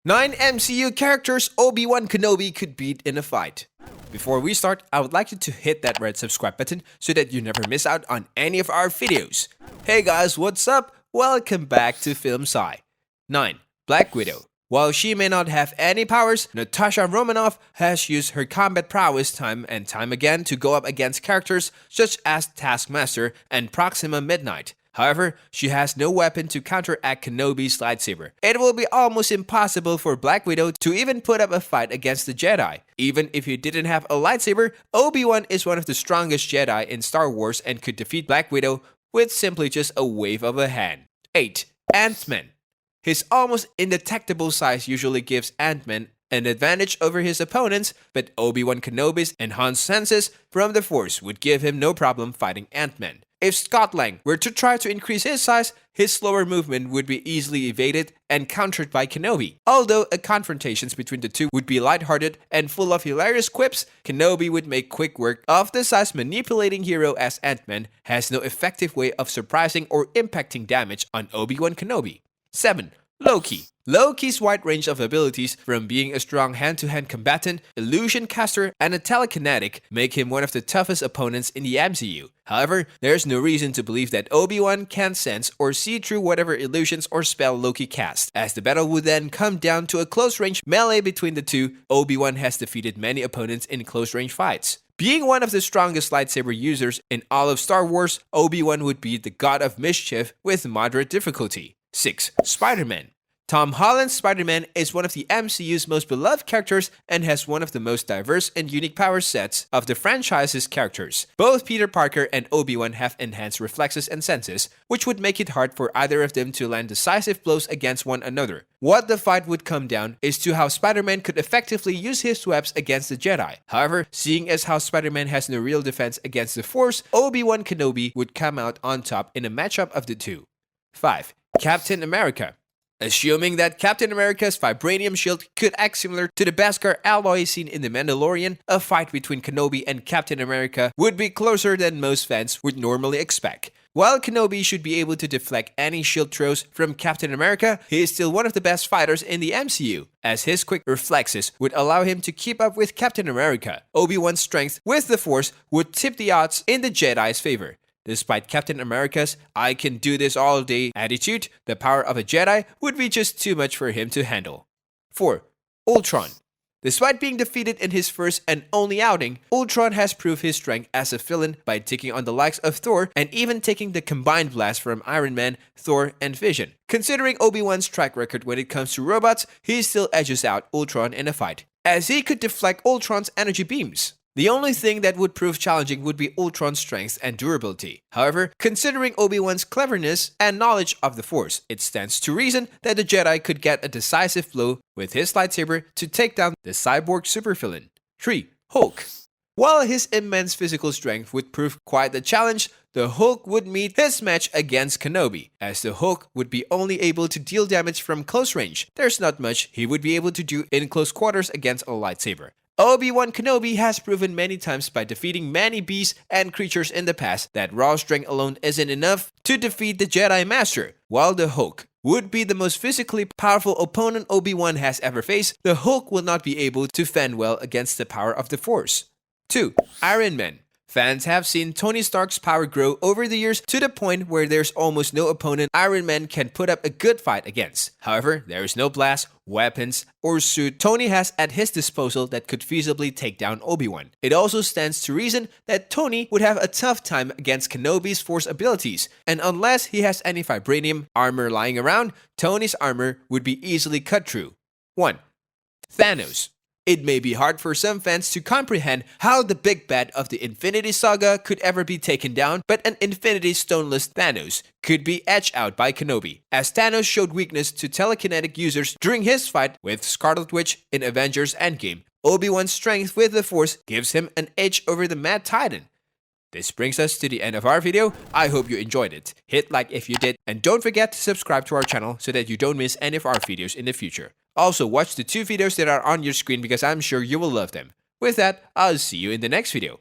9 MCU characters Obi-Wan Kenobi could beat in a fight. Before we start, I would like you to hit that red subscribe button so that you never miss out on any of our videos. Hey guys, what's up? Welcome back to Film Sci. 9. Black Widow. While she may not have any powers, Natasha Romanoff has used her combat prowess time and time again to go up against characters such as Taskmaster and Proxima Midnight. However, she has no weapon to counteract Kenobi's lightsaber. It will be almost impossible for Black Widow to even put up a fight against the Jedi. Even if he didn't have a lightsaber, Obi-Wan is one of the strongest Jedi in Star Wars and could defeat Black Widow with simply just a wave of a hand. 8. Ant-Man. His almost indetectable size usually gives Ant-Man an advantage over his opponents, but Obi-Wan Kenobi's enhanced senses from the Force would give him no problem fighting Ant-Man. If Scott Lang were to try to increase his size, his slower movement would be easily evaded and countered by Kenobi. Although a confrontation between the two would be lighthearted and full of hilarious quips, Kenobi would make quick work of the size-manipulating hero as Ant-Man has no effective way of surprising or impacting damage on Obi-Wan Kenobi. 7. Loki. Loki's wide range of abilities, from being a strong hand-to-hand combatant, illusion caster, and a telekinetic, make him one of the toughest opponents in the MCU. However, there's no reason to believe that Obi-Wan can sense or see through whatever illusions or spell Loki casts. As the battle would then come down to a close-range melee between the two, Obi-Wan has defeated many opponents in close-range fights. Being one of the strongest lightsaber users in all of Star Wars, Obi-Wan would beat the God of Mischief with moderate difficulty. 6. Spider-Man. Tom Holland's Spider-Man is one of the MCU's most beloved characters and has one of the most diverse and unique power sets of the franchise's characters. Both Peter Parker and Obi-Wan have enhanced reflexes and senses, which would make it hard for either of them to land decisive blows against one another. What the fight would come down is to how Spider-Man could effectively use his webs against the Jedi. However, seeing as how Spider-Man has no real defense against the Force, Obi-Wan Kenobi would come out on top in a matchup of the two. 5. Captain America. Assuming that Captain America's vibranium shield could act similar to the Beskar alloy seen in The Mandalorian, a fight between Kenobi and Captain America would be closer than most fans would normally expect. While Kenobi should be able to deflect any shield throws from Captain America, he is still one of the best fighters in the MCU, as his quick reflexes would allow him to keep up with Captain America. Obi-Wan's strength with the Force would tip the odds in the Jedi's favor. Despite Captain America's "I can do this all day" attitude, the power of a Jedi would be just too much for him to handle. 4. Ultron. Despite being defeated in his first and only outing, Ultron has proved his strength as a villain by taking on the likes of Thor and even taking the combined blast from Iron Man, Thor, and Vision. Considering Obi-Wan's track record when it comes to robots, he still edges out Ultron in a fight, as he could deflect Ultron's energy beams. The only thing that would prove challenging would be Ultron's strength and durability. However, considering Obi-Wan's cleverness and knowledge of the Force, it stands to reason that the Jedi could get a decisive blow with his lightsaber to take down the cyborg supervillain. 3. Hulk. While his immense physical strength would prove quite the challenge, the Hulk would meet his match against Kenobi, as the Hulk would be only able to deal damage from close range. There's not much he would be able to do in close quarters against a lightsaber. Obi-Wan Kenobi has proven many times by defeating many beasts and creatures in the past that raw strength alone isn't enough to defeat the Jedi Master. While the Hulk would be the most physically powerful opponent Obi-Wan has ever faced, the Hulk will not be able to fend well against the power of the Force. 2. Iron Man. Fans have seen Tony Stark's power grow over the years to the point where there's almost no opponent Iron Man can put up a good fight against. However, there is no blast, weapons, or suit Tony has at his disposal that could feasibly take down Obi-Wan. It also stands to reason that Tony would have a tough time against Kenobi's Force abilities, and unless he has any vibranium armor lying around, Tony's armor would be easily cut through. 1. Thanos. It may be hard for some fans to comprehend how the big bad of the Infinity Saga could ever be taken down, but an Infinity Stoneless Thanos could be edged out by Kenobi, as Thanos showed weakness to telekinetic users during his fight with Scarlet Witch in Avengers Endgame. Obi-Wan's strength with the Force gives him an edge over the Mad Titan. This brings us to the end of our video. I hope you enjoyed it. Hit like if you did, and don't forget to subscribe to our channel so that you don't miss any of our videos in the future. Also, watch the 2 videos that are on your screen because I'm sure you will love them. With that, I'll see you in the next video.